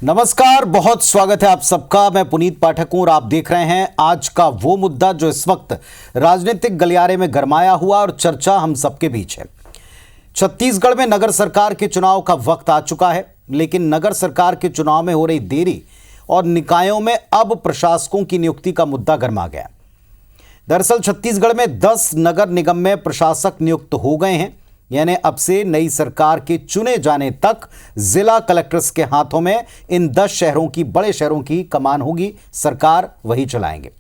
नमस्कार, बहुत स्वागत है आप सबका। मैं पुनीत पाठक हूं और आप देख रहे हैं आज का वो मुद्दा जो इस वक्त राजनीतिक गलियारे में गरमाया हुआ और चर्चा हम सबके बीच है। छत्तीसगढ़ में नगर सरकार के चुनाव का वक्त आ चुका है, लेकिन नगर सरकार के चुनाव में हो रही देरी और निकायों में अब प्रशासकों की नियुक्ति का मुद्दा गरमा गया। दरअसल छत्तीसगढ़ में 10 नगर निगम में प्रशासक नियुक्त हो गए हैं, यानी अब से नई सरकार के चुने जाने तक जिला कलेक्टर्स के हाथों में इन 10 शहरों की, बड़े शहरों की कमान होगी। सरकार वही चलाएंगे।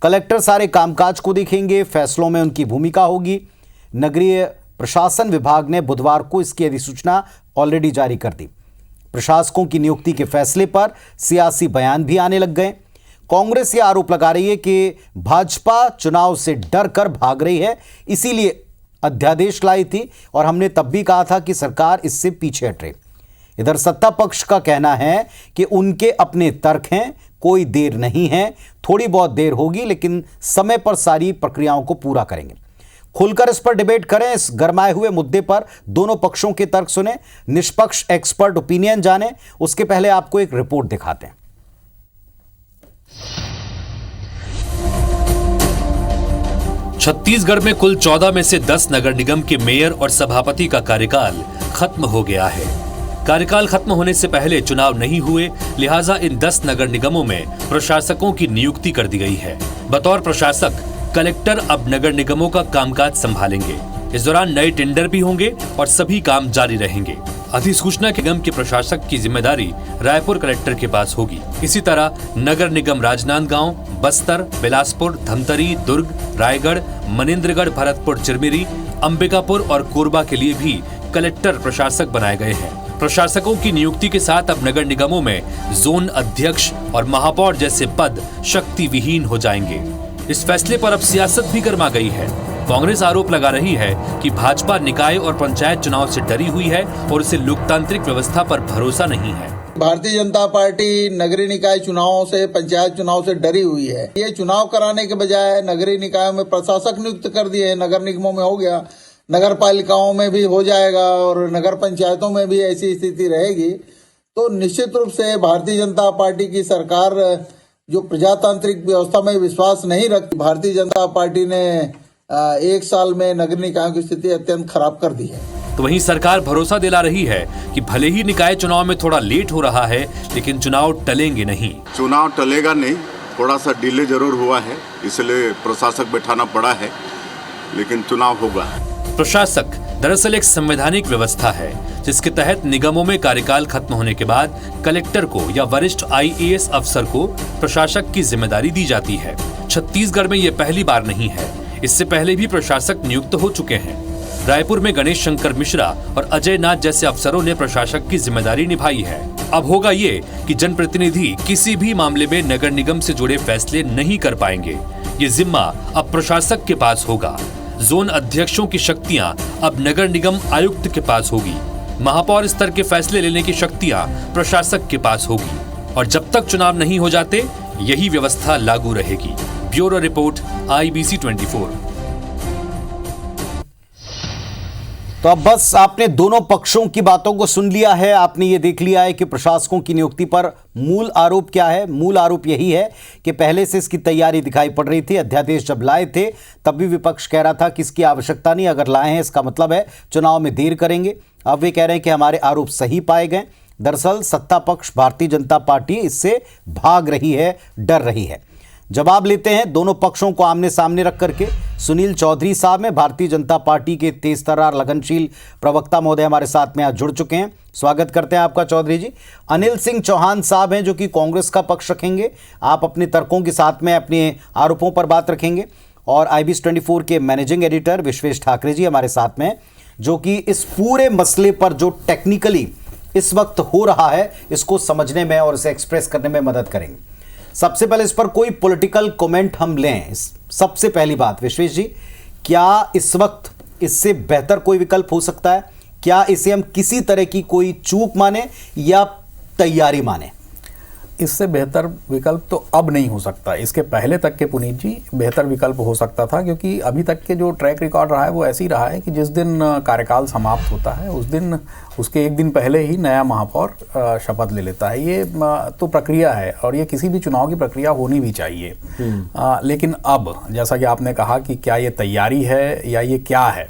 कलेक्टर सारे कामकाज को देखेंगे, फैसलों में उनकी भूमिका होगी। नगरीय प्रशासन विभाग ने बुधवार को इसकी अधिसूचना ऑलरेडी जारी कर दी। प्रशासकों की नियुक्ति के फैसले पर सियासी बयान भी आने लग गए। कांग्रेस यह आरोप लगा रही है कि भाजपा चुनाव से डर कर भाग रही है, इसीलिए अध्यादेश लाई थी और हमने तब भी कहा था कि सरकार इससे पीछे हटे। इधर सत्ता पक्ष का कहना है कि उनके अपने तर्क हैं, कोई देर नहीं है, थोड़ी बहुत देर होगी लेकिन समय पर सारी प्रक्रियाओं को पूरा करेंगे। खुलकर इस पर डिबेट करें। इस गरमाए हुए मुद्दे पर दोनों पक्षों के तर्क सुने, निष्पक्ष एक्सपर्ट ओपिनियन जाने। उसके पहले आपको एक रिपोर्ट दिखाते हैं। छत्तीसगढ़ में कुल 14 में से 10 नगर निगम के मेयर और सभापति का कार्यकाल खत्म हो गया है। कार्यकाल खत्म होने से पहले चुनाव नहीं हुए, लिहाजा इन 10 नगर निगमों में प्रशासकों की नियुक्ति कर दी गई है। बतौर प्रशासक कलेक्टर अब नगर निगमों का कामकाज संभालेंगे। इस दौरान नए टेंडर भी होंगे और सभी काम जारी रहेंगे। अधिसूचना के निगम के प्रशासक की जिम्मेदारी रायपुर कलेक्टर के पास होगी। इसी तरह नगर निगम राजनांदगांव, बस्तर, बिलासपुर, धमतरी, दुर्ग, रायगढ़, मनेन्द्रगढ़, भरतपुर, चिरमिरी, अंबिकापुर और कोरबा के लिए भी कलेक्टर प्रशासक बनाए गए हैं। प्रशासकों की नियुक्ति के साथ अब नगर निगमों में जोन अध्यक्ष और महापौर जैसे पद शक्ति विहीन हो जाएंगे। इस फैसले पर अब सियासत भी गर्मा गई है। कांग्रेस आरोप लगा रही है कि भाजपा निकाय और पंचायत चुनाव से डरी हुई है और उसे लोकतांत्रिक व्यवस्था पर भरोसा नहीं है। भारतीय जनता पार्टी नगरीय निकाय चुनावों से, पंचायत चुनाव से डरी हुई है। ये चुनाव कराने के बजाय नगरीय निकायों में प्रशासक नियुक्त कर दिए। नगर निगमों में हो गया, नगर पालिकाओं में भी हो जाएगा और नगर पंचायतों में भी ऐसी स्थिति रहेगी तो निश्चित रूप से भारतीय जनता पार्टी की सरकार जो प्रजातांत्रिक व्यवस्था में विश्वास नहीं रखती, भारतीय जनता पार्टी ने 1 साल में नगर निकायों की स्थिति अत्यंत खराब कर दी है। तो वहीं सरकार भरोसा दिला रही है कि भले ही निकाय चुनाव में थोड़ा लेट हो रहा है, लेकिन चुनाव टलेंगे नहीं। चुनाव टलेगा नहीं, थोड़ा सा डिले जरूर हुआ है, इसलिए प्रशासक बैठाना पड़ा है, लेकिन चुनाव होगा। प्रशासक दरअसल एक संवैधानिक व्यवस्था है जिसके तहत निगमों में कार्यकाल खत्म होने के बाद कलेक्टर को या वरिष्ठ IAS अफसर को प्रशासक की जिम्मेदारी दी जाती है। छत्तीसगढ़ में ये पहली बार नहीं है, इससे पहले भी प्रशासक नियुक्त हो चुके हैं। रायपुर में गणेश शंकर मिश्रा और अजय नाथ जैसे अफसरों ने प्रशासक की जिम्मेदारी निभाई है। अब होगा ये कि जनप्रतिनिधि किसी भी मामले में नगर निगम से जुड़े फैसले नहीं कर पाएंगे। ये जिम्मा अब प्रशासक के पास होगा। जोन अध्यक्षों की शक्तियां अब नगर निगम आयुक्त के पास होगी। महापौर स्तर के फैसले लेने की शक्तियां प्रशासक के पास होगी और जब तक चुनाव नहीं हो जाते यही व्यवस्था लागू रहेगी। Bureau report, IBC 24। तो अब बस आपने दोनों पक्षों की बातों को सुन लिया है। आपने ये देख लिया है कि प्रशासकों की नियुक्ति पर मूल आरोप क्या है। मूल आरोप यही है कि पहले से इसकी तैयारी दिखाई पड़ रही थी। अध्यादेश जब लाए थे तब भी विपक्ष कह रहा था कि इसकी आवश्यकता नहीं, अगर लाए हैं इसका मतलब है चुनाव में देर करेंगे। अब वे कह रहे हैं कि हमारे आरोप सही पाए गए। दरअसल सत्ता पक्ष भारतीय जनता पार्टी इससे भाग रही है, डर रही है। जवाब लेते हैं दोनों पक्षों को आमने सामने रख करके। सुनील चौधरी साहब हैं, भारतीय जनता पार्टी के तेज तर्रार लगनशील प्रवक्ता महोदय हमारे साथ में आज जुड़ चुके हैं। स्वागत करते हैं आपका चौधरी जी। अनिल सिंह चौहान साहब हैं जो कि कांग्रेस का पक्ष रखेंगे। आप अपने तर्कों के साथ में अपने आरोपों पर बात रखेंगे। और IBC 24 के मैनेजिंग एडिटर विश्वेश ठाकरे जी हमारे साथ में, जो कि इस पूरे मसले पर जो टेक्निकली इस वक्त हो रहा है इसको समझने में और इसे एक्सप्रेस करने में मदद करेंगे। सबसे पहले इस पर कोई पॉलिटिकल कमेंट हम लें। सबसे पहली बात विश्वेश जी, क्या इस वक्त इससे बेहतर कोई विकल्प हो सकता है? क्या इसे हम किसी तरह की कोई चूक माने या तैयारी माने? इससे बेहतर विकल्प तो अब नहीं हो सकता। इसके पहले तक के पुनीत जी बेहतर विकल्प हो सकता था, क्योंकि अभी तक के जो ट्रैक रिकॉर्ड रहा है वो ऐसे ही रहा है कि जिस दिन कार्यकाल समाप्त होता है उस दिन उसके एक दिन पहले ही नया महापौर शपथ ले लेता है। ये तो प्रक्रिया है और ये किसी भी चुनाव की प्रक्रिया होनी भी चाहिए। लेकिन अब जैसा कि आपने कहा कि क्या ये तैयारी है या ये क्या है,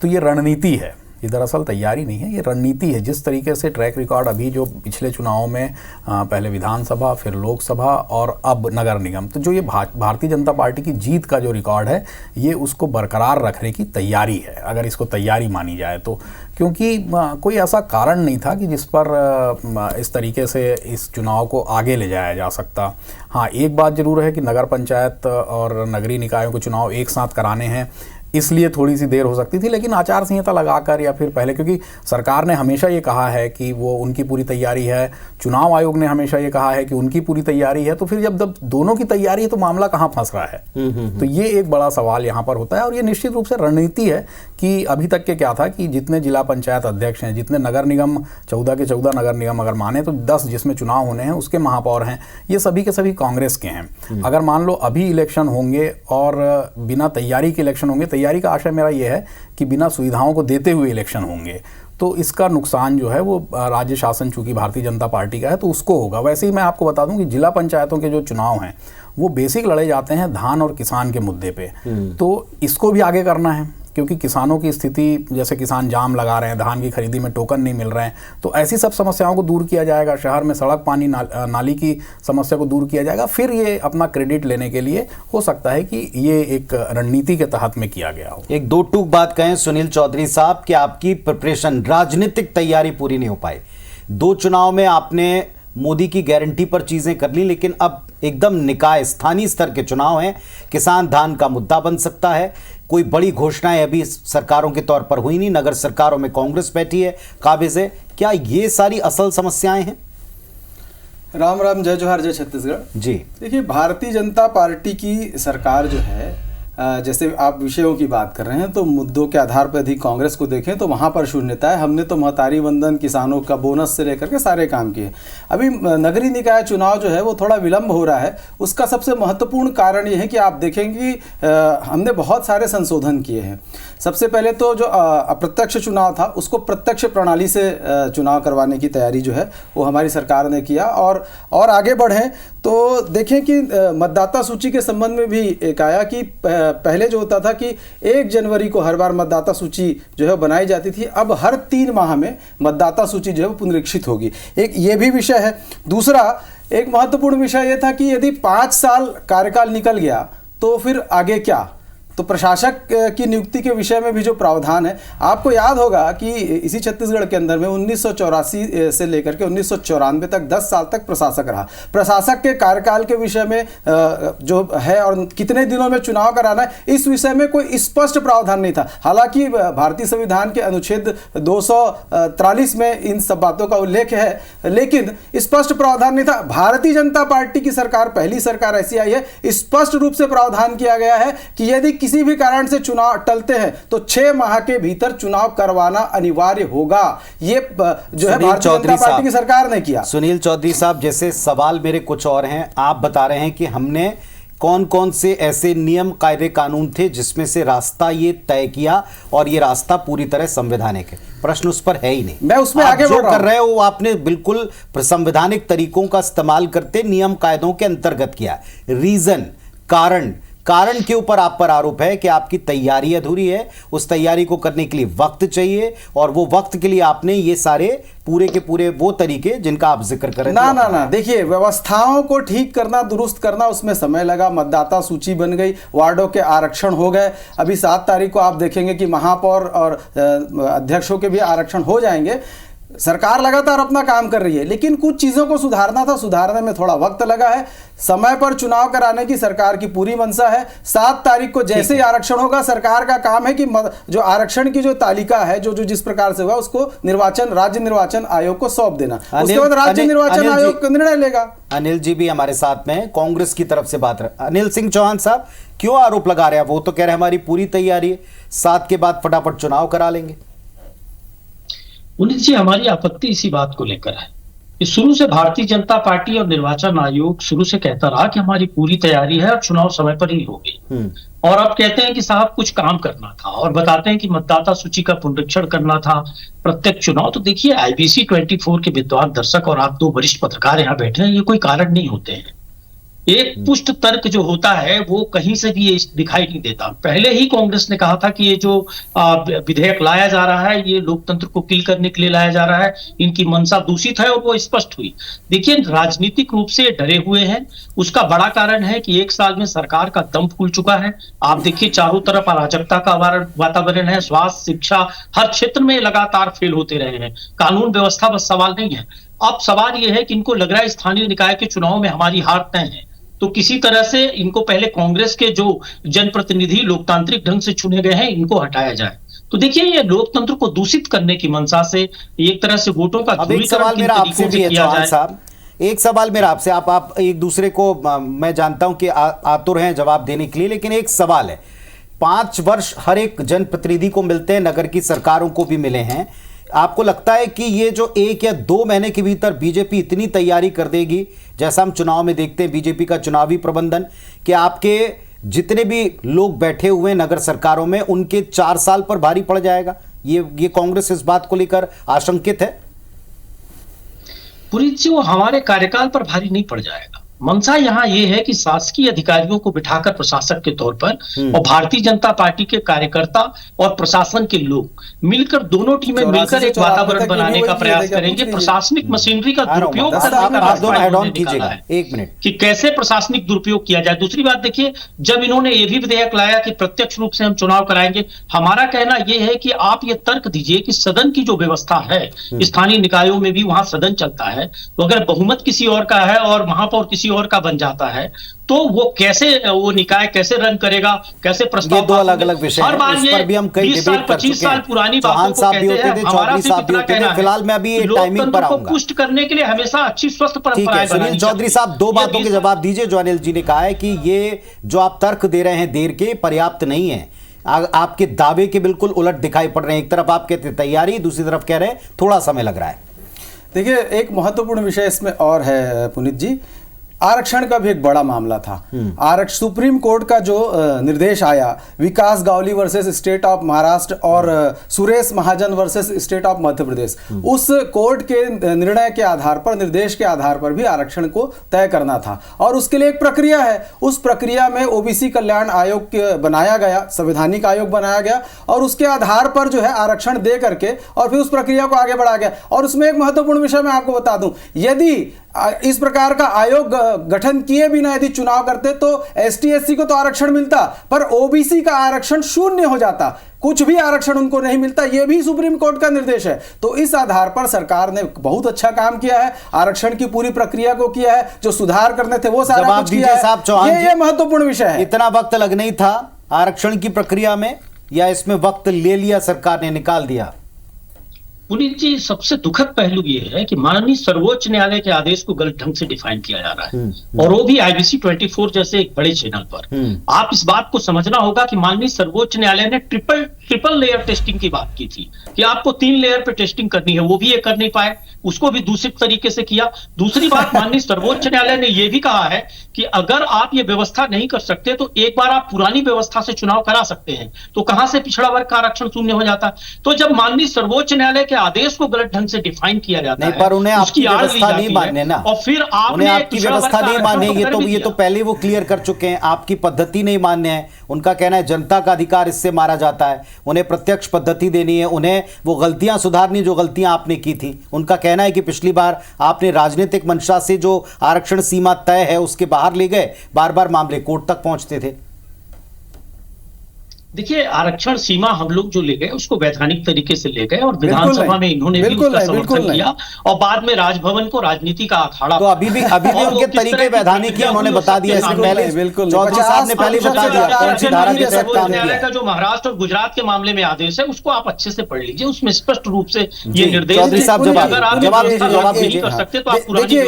तो ये रणनीति है। ये दरअसल तैयारी नहीं है, ये रणनीति है। जिस तरीके से ट्रैक रिकॉर्ड अभी जो पिछले चुनावों में पहले विधानसभा, फिर लोकसभा और अब नगर निगम, तो जो ये भारतीय जनता पार्टी की जीत का जो रिकॉर्ड है ये उसको बरकरार रखने की तैयारी है, अगर इसको तैयारी मानी जाए तो। क्योंकि कोई ऐसा कारण नहीं था कि जिस पर इस तरीके से इस चुनाव को आगे ले जाया जा सकता। हाँ, एक बात ज़रूर है कि नगर पंचायत और नगरीय निकायों के चुनाव एक साथ कराने हैं, इसलिए थोड़ी सी देर हो सकती थी। लेकिन आचार संहिता लगाकर या फिर पहले, क्योंकि सरकार ने हमेशा ये कहा है कि वो उनकी पूरी तैयारी है, चुनाव आयोग ने हमेशा ये कहा है कि उनकी पूरी तैयारी है, तो फिर जब दोनों की तैयारी है तो मामला कहाँ फंस रहा है। तो ये एक बड़ा सवाल यहाँ पर होता है। और ये निश्चित रूप से रणनीति है कि अभी तक के क्या था कि जितने जिला पंचायत अध्यक्ष हैं, जितने नगर निगम 14 के 14 नगर निगम अगर माने तो 10 जिसमें चुनाव होने हैं उसके महापौर हैं, ये सभी के सभी कांग्रेस के हैं। अगर मान लो अभी इलेक्शन होंगे और बिना तैयारी के इलेक्शन होंगे, तैयारी का आशय मेरा ये है कि बिना सुविधाओं को देते हुए इलेक्शन होंगे, तो इसका नुकसान जो है वो राज्य शासन चूंकि भारतीय जनता पार्टी का है तो उसको होगा। वैसे ही मैं आपको बता दूं कि जिला पंचायतों के जो चुनाव हैं वो बेसिक लड़े जाते हैं धान और किसान के मुद्दे पे, तो इसको भी आगे करना है, क्योंकि किसानों की स्थिति, जैसे किसान जाम लगा रहे हैं, धान की खरीदी में टोकन नहीं मिल रहे हैं, तो ऐसी सब समस्याओं को दूर किया जाएगा। शहर में सड़क, पानी, नाली की समस्या को दूर किया जाएगा। फिर ये अपना क्रेडिट लेने के लिए हो सकता है कि ये एक रणनीति के तहत में किया गया हो। एक दो टूक बात कहें सुनील चौधरी साहब कि आपकी प्रिपरेशन, राजनीतिक तैयारी पूरी नहीं हो पाई। 2 चुनाव में आपने मोदी की गारंटी पर चीजें कर ली, लेकिन अब एकदम निकाय, स्थानीय स्तर के चुनाव हैं, किसान धान का मुद्दा बन सकता है। कोई बड़ी घोषणाएं अभी सरकारों के तौर पर हुई नहीं, नगर सरकारों में कांग्रेस बैठी है, काबिज है। क्या ये सारी असल समस्याएं हैं? राम राम, जय जोहार, जय छत्तीसगढ़ जी। देखिए, भारतीय जनता पार्टी की सरकार जो है, जैसे आप विषयों की बात कर रहे हैं तो मुद्दों के आधार पर यदि कांग्रेस को देखें तो वहाँ पर शून्यता है। हमने तो महतारी वंदन, किसानों का बोनस से लेकर के सारे काम किए। अभी नगरीय निकाय चुनाव जो है वो थोड़ा विलंब हो रहा है। उसका सबसे महत्वपूर्ण कारण ये है कि आप देखेंगे हमने बहुत सारे संशोधन किए हैं। सबसे पहले तो जो अप्रत्यक्ष चुनाव था उसको प्रत्यक्ष प्रणाली से चुनाव करवाने की तैयारी जो है वो हमारी सरकार ने किया। और आगे बढ़ें तो देखें कि मतदाता सूची के संबंध में भी एक आया कि पहले जो होता था कि 1 जनवरी को हर बार मतदाता सूची जो है बनाई जाती थी, अब हर 3 माह में मतदाता सूची जो है वो पुनरीक्षित होगी। एक ये भी विषय है। दूसरा एक महत्वपूर्ण विषय ये था कि यदि 5 साल कार्यकाल निकल गया तो फिर आगे क्या, तो प्रशासक की नियुक्ति के विषय में भी जो प्रावधान है, आपको याद होगा कि इसी छत्तीसगढ़ के अंदर में 1984 से लेकर के 1994 तक 10 साल तक प्रशासक रहा। प्रशासक के कार्यकाल के विषय में जो है और कितने दिनों में चुनाव कराना है, इस विषय में कोई स्पष्ट प्रावधान नहीं था। हालांकि भारतीय संविधान के अनुच्छेद 243 में इन सब बातों का उल्लेख है, लेकिन स्पष्ट प्रावधान नहीं था। भारतीय जनता पार्टी की सरकार पहली सरकार ऐसी आई है, स्पष्ट रूप से प्रावधान किया गया है कि यदि किसी भी कारण से चुनाव टलते हैं तो 6 माह के भीतर चुनाव करवाना अनिवार्य होगा। ये जो है भारतीय जनता पार्टी की सरकार ने किया। सुनील चौधरी साहब, जैसे सवाल मेरे कुछ और हैं, आप बता रहे हैं कि हमने कौन कौन से ऐसे नियम, कायदे, कानून थे जिसमें से रास्ता ये तय किया और ये रास्ता पूरी तरह संवैधानिक है। प्रश्न उस पर है ही नहीं। मैं उसमें आगे जो कर रहे हो वो आपने बिल्कुल संवैधानिक तरीकों का इस्तेमाल करते नियम कायदों के अंतर्गत किया। रीजन, कारण के ऊपर आप पर आरोप है कि आपकी तैयारी अधूरी है, उस तैयारी को करने के लिए वक्त चाहिए, और वो वक्त के लिए आपने ये सारे पूरे के पूरे वो तरीके जिनका आप जिक्र करें ना देखिए, व्यवस्थाओं को ठीक करना, दुरुस्त करना, उसमें समय लगा। मतदाता सूची बन गई, वार्डों के आरक्षण हो गए। अभी 7 तारीख को आप देखेंगे कि महापौर और अध्यक्षों के भी आरक्षण हो जाएंगे। सरकार लगातार अपना काम कर रही है, लेकिन कुछ चीज़ों को सुधारना था, सुधारने में थोड़ा वक्त लगा है। समय पर चुनाव कराने की सरकार की पूरी मंशा है। 7 तारीख को जैसे ही आरक्षण होगा, सरकार का काम है कि जो आरक्षण की जो तालिका है, जो जिस प्रकार से हुआ, उसको राज्य निर्वाचन आयोग को सौंप देना। उसके बाद राज्य निर्वाचन आयोग निर्णय लेगा। अनिल जी भी हमारे साथ में कांग्रेस की तरफ से बात रहे। अनिल सिंह चौहान साहब, क्यों आरोप लगा रहे हैं? वो तो कह रहे हैं हमारी पूरी तैयारी है, 7 के बाद फटाफट चुनाव करा लेंगे। पुनीत जी, हमारी आपत्ति इसी बात को लेकर है कि शुरू से भारतीय जनता पार्टी और निर्वाचन आयोग शुरू से कहता रहा कि हमारी पूरी तैयारी है और चुनाव समय पर ही होगी। और अब कहते हैं कि साहब कुछ काम करना था और बताते हैं कि मतदाता सूची का पुनरीक्षण करना था, प्रत्यक्ष चुनाव। तो देखिए, IBC 24 के विद्वान दर्शक और आप दो वरिष्ठ पत्रकार यहाँ बैठे हैं, ये कोई कारण नहीं होते हैं। एक पुष्ट तर्क जो होता है वो कहीं से भी ये दिखाई नहीं देता। पहले ही कांग्रेस ने कहा था कि ये जो विधेयक लाया जा रहा है ये लोकतंत्र को किल करने के लिए लाया जा रहा है, इनकी मंशा दूषित है, और वो स्पष्ट हुई। देखिए, राजनीतिक रूप से डरे हुए हैं। उसका बड़ा कारण है कि 1 साल में सरकार का दम फूल चुका है। आप देखिए, चारों तरफ अराजकता का वातावरण है। स्वास्थ्य, शिक्षा, हर क्षेत्र में लगातार फेल होते रहे हैं। कानून व्यवस्था बस सवाल नहीं है। अब सवाल यह है कि इनको लग रहा है स्थानीय निकाय के चुनाव में हमारी हार तय है, तो किसी तरह से इनको पहले कांग्रेस के जो जनप्रतिनिधि लोकतांत्रिक ढंग से चुने गए हैं इनको हटाया जाए। तो देखिए, ये लोकतंत्र को दूषित करने की मंशा से एक तरह से वोटों का अब एक सवाल मेरा आपसे भी है चौहान साहब, एक सवाल मेरा आपसे, आप एक दूसरे को, मैं जानता हूं कि आतुर हैं जवाब देने के लिए, लेकिन एक सवाल है, 5 वर्ष हर एक जनप्रतिनिधि को मिलते हैं, नगर की सरकारों को भी मिले हैं। आपको लगता है कि ये जो 1 या 2 महीने के भीतर बीजेपी इतनी तैयारी कर देगी, जैसा हम चुनाव में देखते हैं बीजेपी का चुनावी प्रबंधन, कि आपके जितने भी लोग बैठे हुए हैं नगर सरकारों में उनके 4 साल पर भारी पड़ जाएगा? ये कांग्रेस इस बात को लेकर आशंकित है? पुरीत जी, वो हमारे कार्यकाल पर भारी नहीं पड़ जाएगा। मंशा यहाँ ये है कि शासकीय अधिकारियों को बिठाकर प्रशासक के तौर पर और भारतीय जनता पार्टी के कार्यकर्ता और प्रशासन के लोग मिलकर, दोनों टीमें मिलकर एक वातावरण बनाने का प्रयास करेंगे। प्रशासनिक मशीनरी का दुरुपयोग करने का रास्ता है, एक मिनट, कि कैसे प्रशासनिक दुरुपयोग किया जाए। दूसरी बात देखिए, जब इन्होंने ये भी विधेयक लाया कि प्रत्यक्ष रूप से हम चुनाव कराएंगे, हमारा कहना यह है कि आप ये तर्क दीजिए कि सदन की जो व्यवस्था है, स्थानीय निकायों में भी वहां सदन चलता है, तो अगर बहुमत किसी और का है और महापौर किसी और का बन जाता है, तो वो कैसे, वो निकाय कैसे रन करेगा, कैसे प्रस्ताव? ये 2 अलग-अलग विषय हैं, इस पर भी हम कई डिबेट कर चुके हैं। 25 साल पुरानी बातों को कहते हैं, हमारा सिर्फ इतना कहना है। फिलहाल मैं अभी टाइमिंग पर आऊंगा। पुष्ट करने के लिए हमेशा अच्छी स्वस्थ परंपराएं। सुनील चौधरी साहब, 2 बातों के जवाब दीजिए। जो अनिल जी ने कहा है कि ये जो आप तर्क दे रहे हैं देर के, पर्याप्त नहीं है, आपके दावे के बिल्कुल उलट दिखाई पड़ रहे हैं। एक तरफ आप कहते हैं तैयारी, दूसरी तरफ कह रहे हैं थोड़ा समय लग रहा है। देखिए, एक महत्वपूर्ण विषय इसमें और है पुनीत जी, आरक्षण का भी एक बड़ा मामला था। सुप्रीम कोर्ट का जो निर्देश आया, Vikas Gawali versus state of Maharashtra और Suresh Mahajan versus state of Madhya Pradesh, उस कोर्ट के निर्णय के आधार पर, निर्देश के आधार पर भी आरक्षण को तय करना था, और उसके लिए एक प्रक्रिया है। उस प्रक्रिया में ओबीसी कल्याण आयोग बनाया गया, संवैधानिक आयोग बनाया गया, और उसके आधार पर जो है आरक्षण दे करके और फिर उस प्रक्रिया को आगे बढ़ाया गया। और उसमें एक महत्वपूर्ण विषय मैं आपको बता दूं, यदि इस प्रकार का आयोग गठन किए बिना यदि चुनाव करते तो ST/SC को तो आरक्षण मिलता, पर ओबीसी का आरक्षण शून्य हो जाता, कुछ भी आरक्षण उनको नहीं मिलता। यह भी सुप्रीम कोर्ट का निर्देश है। तो इस आधार पर सरकार ने बहुत अच्छा काम किया है, आरक्षण की पूरी प्रक्रिया को किया है, जो सुधार करने थे वो सारा कुछ किया है। ये महत्वपूर्ण विषय है। इतना वक्त लग नहीं था आरक्षण की प्रक्रिया में, या इसमें वक्त ले लिया सरकार ने, निकाल दिया? पुनीत जी, सबसे दुखद पहलू ये है कि माननीय सर्वोच्च न्यायालय के आदेश को गलत ढंग से डिफाइन किया जा रहा है, और वो भी IBC 24 जैसे एक बड़े चैनल पर। आप इस बात को समझना होगा कि माननीय सर्वोच्च न्यायालय ने ट्रिपल लेयर टेस्टिंग की बात की थी कि आपको 3 लेयर पे टेस्टिंग करनी है, वो भी ये कर नहीं पाए, उसको भी दूषित तरीके से किया। दूसरी बात, माननीय सर्वोच्च न्यायालय ने यह भी कहा है कि अगर आप ये व्यवस्था नहीं कर सकते तो एक बार आप पुरानी व्यवस्था से चुनाव करा सकते हैं। तो कहां से पिछड़ा वर्ग का आरक्षण शून्य हो जाता? तो जब माननीय सर्वोच्च न्यायालय के आदेश को गलत ढंग से डिफाइन किया जाता है, पर उन्हें आपकी व्यवस्था नहीं मानने ना, और फिर आपने आपकी व्यवस्था नहीं मानने, ये तो पहले वो क्लियर कर चुके हैं, आपकी पद्धति नहीं मानने हैं। उनका कहना है जनता का अधिकार इससे मारा जाता है, उन्हें प्रत्यक्ष पद्धति देनी है, उन्हें वो गलतियां सुधारनी जो गलतियां आपने की थी। उनका कहना है कि पिछली बार आपने राजनीतिक मंशा से जो आरक्षण सीमा तय है उसके बाहर ले गए, बार बार मामले कोर्ट तक पहुंचते थे। देखिए, आरक्षण सीमा हम लोग जो ले गए उसको वैधानिक तरीके से ले गए, और विधानसभा में इन्होंने भी उसका समर्थन किया, और बाद में राजभवन को राजनीति का अखाड़ा। तो अभी भी उनके तरीके वैधानिक है, उन्होंने बता दिया। चौधरी साहब ने पहले बता दिया कौन सी धारा के तहत काम किया। का जो महाराष्ट्र और गुजरात के मामले में आदेश है उसको आप अच्छे से पढ़ लीजिए, उसमें स्पष्ट रूप से ये निर्देश। चौधरी साहब जवाब नहीं कर सकते तो आप देखिए,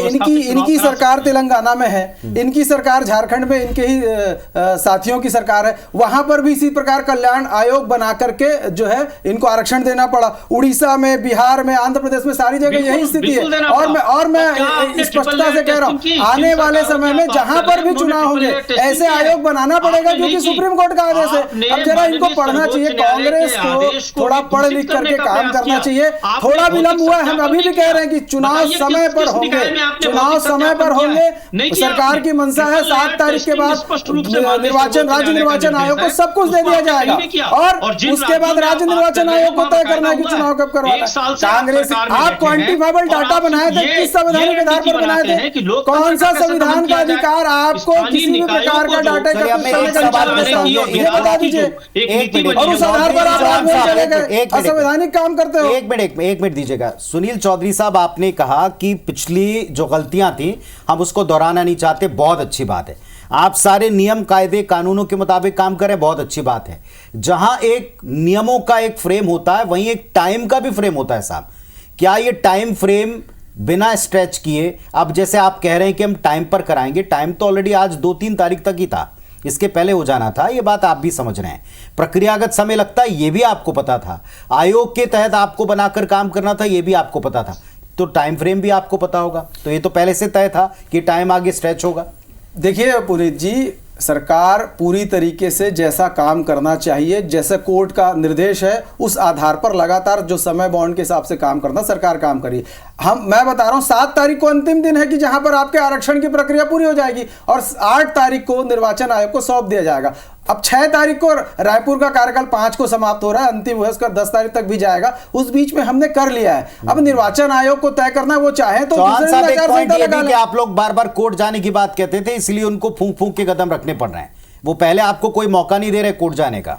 इनकी सरकार तेलंगाना में है, इनकी सरकार झारखंड में, इनके ही साथियों की सरकार है, वहां पर भी इसी प्रकार परिवार कल्याण आयोग बना करके जो है इनको आरक्षण देना पड़ा। उड़ीसा में, बिहार में, आंध्र प्रदेश में सारी जगह यही स्थिति है। और मैं स्पष्टता से कह रहा हूं, आने वाले समय में जहां पर भी चुनाव होंगे ऐसे आयोग बनाना पड़ेगा, क्योंकि सुप्रीम कोर्ट का आदेश है। अब जरा इनको पढ़ना चाहिए, कांग्रेस को थोड़ा पढ़ लिख करके काम करना चाहिए। थोड़ा विलंब हुआ है, हम अभी भी कह रहे हैं कि चुनाव समय पर होंगे, चुनाव समय पर होंगे। सरकार की मंशा है 7 तारीख के बाद निर्वाचन, राज्य निर्वाचन आयोग को सब कुछ दे दिया जाएगा, और उसके बाद राज्य निर्वाचन आयोग को तय करना है कि चुनाव कब करवाना है। कांग्रेस, आप क्वांटिफाइबल डाटा बनाए थे, किस संवैधानिक आधार पर बनाए थे? कौन सा संविधान का अधिकार आपको किसी भी प्रकार का डाटा ये बता दीजिए, और उस आधार पर आप चले गए, असंवैधानिक काम करते हो। एक मिनट दीजिएगा। सुनील चौधरी साहब, आपने कहा कि पिछली जो गलतियां थी हम उसको दोहराना नहीं चाहते, बहुत अच्छी बात है। आप सारे नियम, कायदे, कानूनों के मुताबिक काम करें, बहुत अच्छी बात है। जहां एक नियमों का एक फ्रेम होता है, वहीं एक टाइम का भी फ्रेम होता है साहब। क्या ये टाइम फ्रेम बिना स्ट्रेच किए, अब जैसे आप कह रहे हैं कि हम टाइम पर कराएंगे, टाइम तो ऑलरेडी आज 2-3 तारीख तक ही था, इसके पहले हो जाना था, ये बात आप भी समझ रहे हैं। प्रक्रियागत समय लगता है, ये भी आपको पता था। आयोग के तहत आपको बनाकर काम करना था, ये भी आपको पता था। तो टाइम फ्रेम भी आपको पता होगा, तो ये तो पहले से तय था कि टाइम आगे स्ट्रेच होगा। देखिए पुनीत जी, सरकार पूरी तरीके से जैसा काम करना चाहिए, जैसे कोर्ट का निर्देश है, उस आधार पर लगातार जो समय बाउंड के हिसाब से काम करना, सरकार काम करी। मैं बता रहा हूं 7 तारीख को अंतिम दिन है कि जहां पर आपके आरक्षण की प्रक्रिया पूरी हो जाएगी, और 8 तारीख को निर्वाचन आयोग को सौंप दिया जाएगा। अब 6 तारीख को रायपुर का कार्यकाल 5 को समाप्त हो रहा है, अंतिम है उसका 10 तारीख तक भी जाएगा। उस बीच में हमने कर लिया है। अब निर्वाचन आयोग को तय करना, वो चाहे तो आप लोग बार बार कोर्ट जाने की बात कहते थे, इसलिए उनको फूंक फूंक के कदम रखने पड़ रहे हैं। वो पहले आपको कोई मौका नहीं दे रहे कोर्ट जाने का।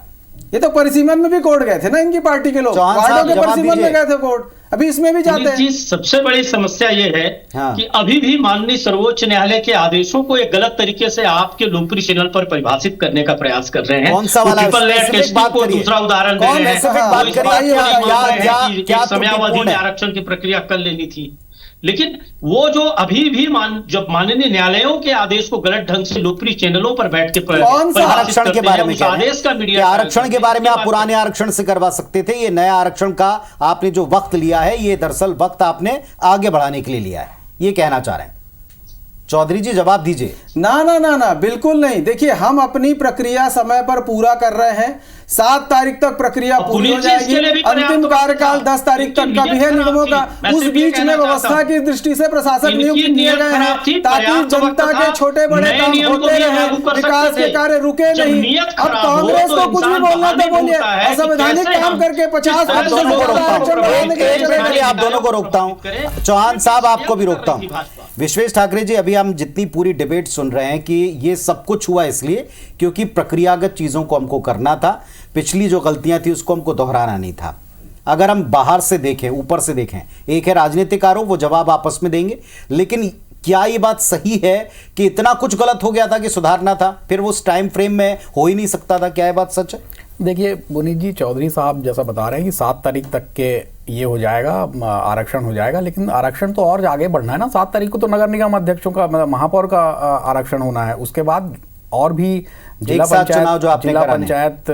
ये तो परिसीमन में भी कोर्ट गए थे ना, इनकी पार्टी के लोग वार्डों के परिसीमन में गए थे कोर्ट, अभी इसमें भी जाते हैं। सबसे बड़ी समस्या ये है कि अभी भी माननीय सर्वोच्च न्यायालय के आदेशों को एक गलत तरीके से आपके लोकप्रिय चैनल पर परिभाषित करने का प्रयास कर रहे हैं। कौन सा वाला? को दूसरा उदाहरण दे रहे हैं, समयावधि में आरक्षण की प्रक्रिया कर लेनी थी। लेकिन वो जो अभी भी जब माननीय न्यायालयों के आदेश को गलत ढंग से लोकप्रिय चैनलों पर बैठ के आरक्षण के बारे में आदेश का मीडिया, आरक्षण के बारे में आप पुराने आरक्षण से करवा सकते थे, ये नया आरक्षण का आपने जो वक्त लिया है, ये दरअसल वक्त आपने आगे बढ़ाने के लिए लिया है, ये कहना चाह रहे हैं। चौधरी जी जवाब दीजिए। ना, बिल्कुल नहीं। देखिए, हम अपनी प्रक्रिया समय पर पूरा कर रहे हैं। 7 तारीख तक प्रक्रिया पूरी हो जाएगी। अंतिम कार्यकाल 10 तारीख तक का भी है निगमों का। उस बीच में व्यवस्था की दृष्टि से प्रशासक नियुक्त किए गए हैं, ताकि जनता के छोटे बड़े काम होते रहे, विकास के कार्य रुके नहीं। अब कांग्रेस को कुछ भी बोलना तो बोलिए, असंवैधानिक काम करके 50% आप दोनों को रोकता हूं। चौहान साहब, आपको भी रोकता हूं। विश्वेश ठाकरे जी, अभी हम जितनी पूरी डिबेट सुन रहे हैं कि ये सब कुछ हुआ इसलिए क्योंकि प्रक्रियागत चीजों को हमको करना था, पिछली जो गलतियां थी उसको हमको दोहराना नहीं था। अगर हम बाहर से देखें, ऊपर से देखें, एक है राजनीतिक आरोप, वो जवाब आपस में देंगे, लेकिन क्या ये बात सही है कि इतना कुछ गलत हो गया था कि सुधारना था, फिर वो उस टाइम फ्रेम में हो ही नहीं सकता था? क्या ये बात सच है? देखिए पुनीत जी, चौधरी साहब जैसा बता रहे हैं कि 7 तारीख तक के ये हो जाएगा, आरक्षण हो जाएगा, लेकिन आरक्षण तो और आगे बढ़ना है ना। 7 तारीख को तो नगर निगम अध्यक्षों का, महापौर का आरक्षण होना है, उसके बाद और भी जिला पंचायत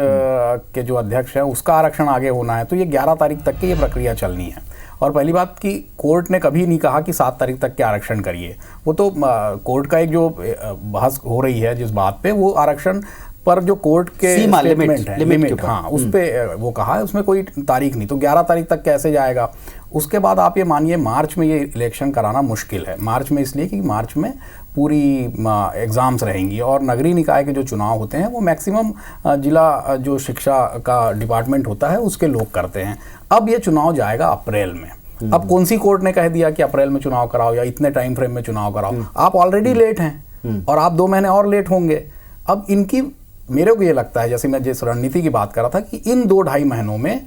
के जो अध्यक्ष है उसका आरक्षण आगे होना है। तो ये 11 तारीख तक की ये प्रक्रिया चलनी है। और पहली बात कि कोर्ट ने कभी नहीं कहा कि 7 तारीख तक के आरक्षण करिए। वो तो कोर्ट का एक जो बहस हो रही है जिस बात पे, वो आरक्षण पर जो कोर्ट के स्टेटमेंट है, लिमिट, हाँ, उस पे वो कहा है, उसमें कोई तारीख नहीं। तो 11 तारीख तक कैसे जाएगा? उसके बाद आप ये मानिए मार्च में ये इलेक्शन कराना मुश्किल है। मार्च में इसलिए कि मार्च में पूरी एग्ज़ाम्स रहेंगी, और नगरीय निकाय के जो चुनाव होते हैं वो मैक्सिमम जिला जो शिक्षा का डिपार्टमेंट होता है उसके लोग करते हैं। अब ये चुनाव जाएगा अप्रैल में। अब कौन सी कोर्ट ने कह दिया कि अप्रैल में चुनाव कराओ या इतने टाइम फ्रेम में चुनाव कराओ? आप ऑलरेडी लेट हैं और आप 2 महीने और लेट होंगे। अब इनकी, मेरे को ये लगता है, जैसे मैं जिस रणनीति की बात कर रहा था, कि इन 2-2.5 महीनों में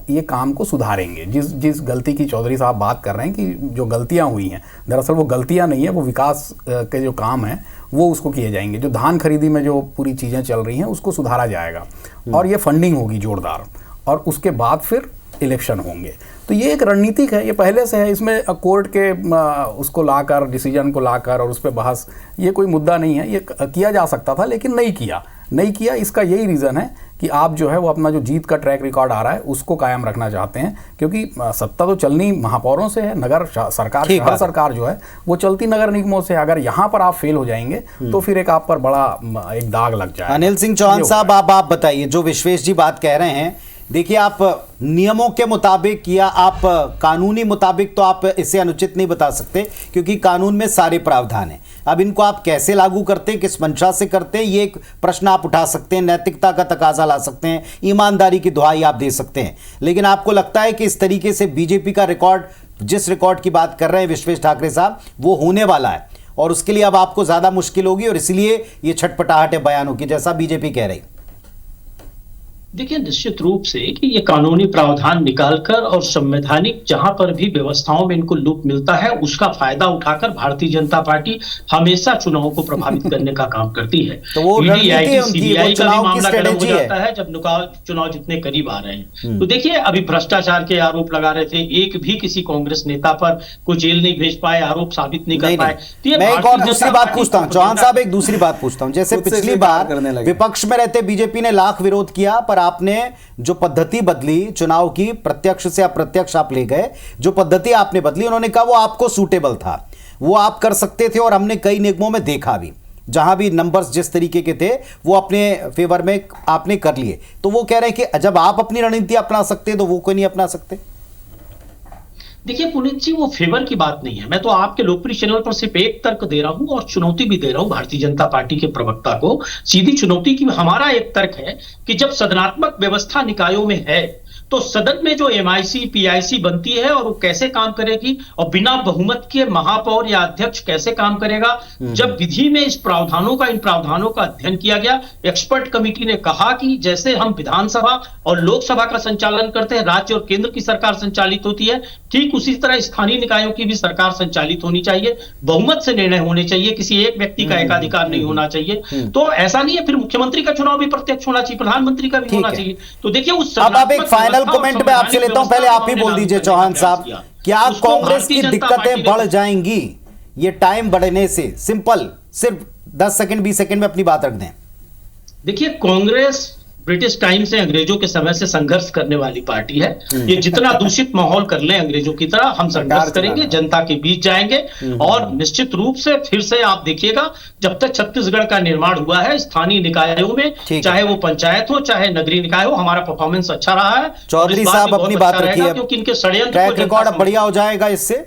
ये काम को सुधारेंगे। जिस गलती की चौधरी साहब बात कर रहे हैं कि जो गलतियां हुई हैं, दरअसल वो गलतियां नहीं है, वो विकास के जो काम है वो उसको किए जाएंगे। जो धान खरीदी में जो पूरी चीज़ें चल रही हैं उसको सुधारा जाएगा, और ये फंडिंग होगी जोरदार, और उसके बाद फिर इलेक्शन होंगे। तो ये एक रणनीतिक है, ये पहले से है। इसमें कोर्ट के उसको लाकर, डिसीजन को लाकर और उस पर बहस, ये कोई मुद्दा नहीं है। ये किया जा सकता था लेकिन नहीं किया। नहीं किया। इसका यही रीज़न है कि आप जो है वो अपना जो जीत का ट्रैक रिकॉर्ड आ रहा है उसको कायम रखना चाहते हैं, क्योंकि सत्ता तो चलनी महापौरों से है, नगर सरकार, शहर सरकार जो है वो चलती नगर निगमों से। अगर यहाँ पर आप फेल हो जाएंगे तो फिर एक आप पर बड़ा एक दाग लग जाए। अनिल सिंह चौहान साहब, आप बताइए, जो विश्वेश जी बात कह रहे हैं, देखिए आप नियमों के मुताबिक या आप कानूनी मुताबिक तो आप इसे अनुचित नहीं बता सकते, क्योंकि कानून में सारे प्रावधान हैं। अब इनको आप कैसे लागू करते हैं, किस मंशा से करते हैं, ये एक प्रश्न आप उठा सकते हैं, नैतिकता का तकाजा ला सकते हैं, ईमानदारी की दुहाई आप दे सकते हैं। लेकिन आपको लगता है कि इस तरीके से बीजेपी का रिकॉर्ड, जिस रिकॉर्ड की बात कर रहे हैं विश्वेश ठाकरे साहब, वो होने वाला है और उसके लिए अब आपको ज्यादा मुश्किल होगी और इसलिए ये छटपटाहट है बयानों की, जैसा बीजेपी कह रही? देखिए, निश्चित रूप से कि ये कानूनी प्रावधान निकालकर और संवैधानिक जहां पर भी व्यवस्थाओं में इनको लूप मिलता है उसका फायदा उठाकर भारतीय जनता पार्टी हमेशा चुनावों को प्रभावित करने का काम करती है। तो वो रणनीति है उनकी, वो सीबीआई का चुनाव की मामला गर्म हो स्ट्रेटेजी है। जाता है जब चुनाव जितने करीब आ रहे हैं। तो देखिए, अभी भ्रष्टाचार के आरोप लगा रहे थे, एक भी किसी कांग्रेस नेता पर कोई जेल नहीं भेज पाए, आरोप साबित नहीं कर पाए। मैं एक और दूसरी बात पूछता हूं चौहान साहब, एक दूसरी बात पूछता हूं। जैसे पिछली बार विपक्ष में रहते बीजेपी ने लाख विरोध किया, पर आपने जो पद्धति बदली चुनाव की, प्रत्यक्ष से अप्रत्यक्ष आप ले गए, जो पद्धति आपने बदली, उन्होंने कहा वो आपको सूटेबल था, वो आप कर सकते थे और हमने कई निगमों में देखा भी, जहां भी नंबर्स जिस तरीके के थे वो अपने फेवर में आपने कर लिए। तो वो कह रहे हैं कि जब आप अपनी रणनीति अपना सकते तो वो कोई नहीं अपना सकते। देखिए पुनीत जी, वो फेवर की बात नहीं है। मैं तो आपके लोकप्रिय चैनल पर सिर्फ एक तर्क दे रहा हूं और चुनौती भी दे रहा हूं भारतीय जनता पार्टी के प्रवक्ता को। सीधी चुनौती की हमारा एक तर्क है कि जब सदनात्मक व्यवस्था निकायों में है तो सदन में जो एमआईसी पीआईसी बनती है और वो कैसे काम करेगी, और बिना बहुमत के महापौर या अध्यक्ष कैसे काम करेगा। जब विधि में इन प्रावधानों का अध्ययन किया गया, एक्सपर्ट कमेटी ने कहा कि जैसे हम विधानसभा और लोकसभा का संचालन करते हैं, राज्य और केंद्र की सरकार संचालित होती है, ठीक उसी तरह स्थानीय निकायों की भी सरकार संचालित होनी चाहिए। बहुमत से निर्णय होने चाहिए, किसी एक व्यक्ति का एकाधिकार नहीं होना चाहिए। तो ऐसा नहीं है, फिर मुख्यमंत्री का चुनाव भी प्रत्यक्ष होना चाहिए, प्रधानमंत्री का भी होना चाहिए। तो देखिए, उस अब आप एक फाइनल कमेंट में आपसे लेता हूं, पहले आप ही बोल दीजिए चौहान साहब, क्या कांग्रेस की दिक्कतें बढ़ जाएंगी ये टाइम बढ़ने से? सिंपल, सिर्फ 10 सेकंड 20 सेकंड में अपनी बात रख दें। देखिए, कांग्रेस ब्रिटिश टाइम से, अंग्रेजों के समय से संघर्ष करने वाली पार्टी है। ये जितना दूषित माहौल कर ले अंग्रेजों की तरह, हम संघर्ष करेंगे, जनता के बीच जाएंगे और निश्चित रूप से फिर से आप देखिएगा, जब तक छत्तीसगढ़ का निर्माण हुआ है स्थानीय निकायों में, चाहे वो पंचायत हो चाहे नगरीय निकाय हो, हमारा परफॉर्मेंस अच्छा रहा है। चौधरी साहब अपनी बात रखिए, क्योंकि इनके षड्यंत्र ट्रैक रिकॉर्ड बढ़िया हो जाएगा इससे।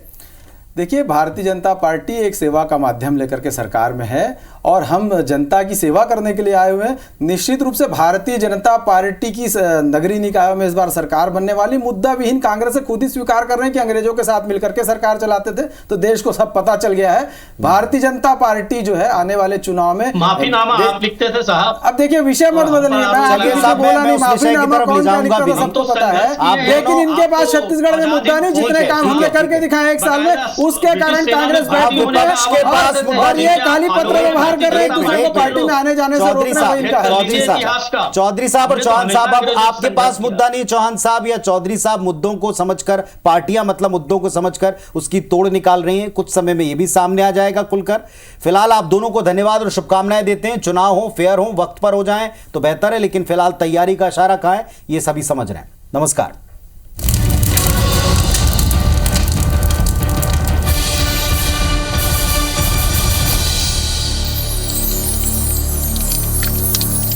देखिए, भारतीय जनता पार्टी एक सेवा का माध्यम लेकर के सरकार में है और हम जनता की सेवा करने के लिए आए हुए हैं। निश्चित रूप से भारतीय जनता पार्टी की नगरीय निकायों में इस बार सरकार बनने वाली। मुद्दा विहीन कांग्रेस से खुद ही स्वीकार कर रहे हैं कि अंग्रेजों के साथ मिलकर के सरकार चलाते थे, तो देश को सब पता चल गया है। भारतीय जनता पार्टी जो है आने वाले चुनाव में माफीनामा आप लिखते थे साहब। अब देखिए, विषय मत बदलिए, मैं आगे बोला नहीं, माफीनामा कौन क्या लिखता था सबको पता है, लेकिन इनके पास छत्तीसगढ़ में मुद्दा नहीं। जितने काम हमने करके दिखाए एक साल में, उसके कारण कांग्रेस विपक्ष के पास और ये काली पत्र व्यवहार कर रहे हैं दूसरे को पार्टी में आने जाने से रोकना, वही इनका है। चौधरी साहब और चौहान साहब, अब आपके पास मुद्दा नहीं चौहान साहब या चौधरी साहब, मुद्दों को समझकर, पार्टियां मतलब मुद्दों को समझकर उसकी तोड़ निकाल रही हैं। कुछ समय में ये भी सामने आ जाएगा खुलकर। फिलहाल आप दोनों को धन्यवाद और शुभकामनाएं देते हैं। चुनाव हो, फेयर हो, वक्त पर हो जाएं तो बेहतर है, लेकिन फिलहाल तैयारी का इशारा कहां है ये सभी समझ रहे हैं। नमस्कार।